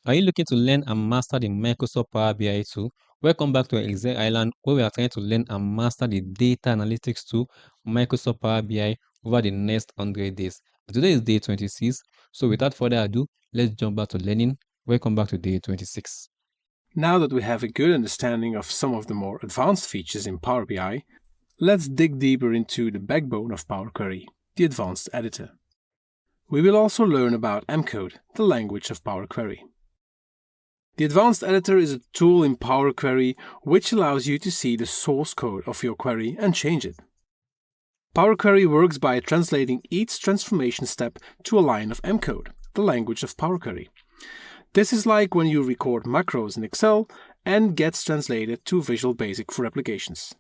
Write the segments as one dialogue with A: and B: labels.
A: Are you looking to learn and master the Microsoft Power BI tool? Welcome back to Excel Island, where we are trying to learn and master the data analytics tool, Microsoft Power BI, over the next 100 days. Today is day 26, so without further ado, let's jump back to learning. Welcome back to day 26.
B: Now that we have a good understanding of some of the more advanced features in Power BI, let's dig deeper into the backbone of Power Query, the advanced editor. We will also learn about M-code, the language of Power Query. The advanced editor is a tool in Power Query which allows you to see the source code of your query and change it. Power Query works by translating each transformation step to a line of M-code, the language of Power Query. This is like when you record macros in Excel and gets translated to Visual Basic for applications.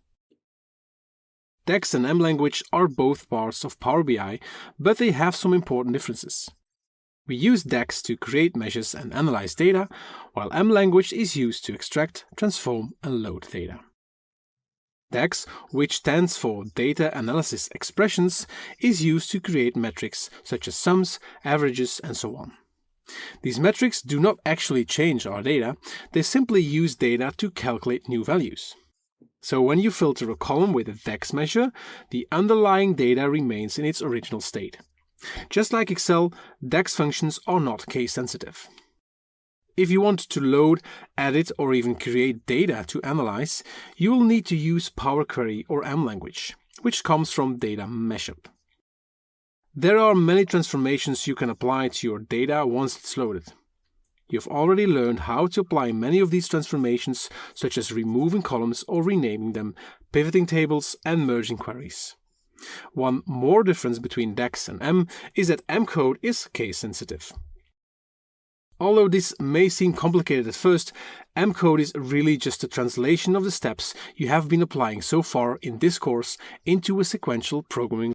B: DAX and M language are both parts of Power BI, but they have some important differences. We use DAX to create measures and analyze data, while M language is used to extract, transform and load data. DAX, which stands for Data Analysis Expressions, is used to create metrics such as sums, averages and so on. These metrics do not actually change our data, they simply use data to calculate new values. So when you filter a column with a DAX measure, the underlying data remains in its original state. Just like Excel, DAX functions are not case sensitive. If you want to load, edit or even create data to analyze, you will need to use Power Query or M language, which comes from data mashup. There are many transformations you can apply to your data once it's loaded. You've already learned how to apply many of these transformations, such as removing columns or renaming them, pivoting tables and merging queries. One more difference between DAX and M is that M-code is case sensitive. Although this may seem complicated at first, M-code is really just a translation of the steps you have been applying so far in this course into a sequential programming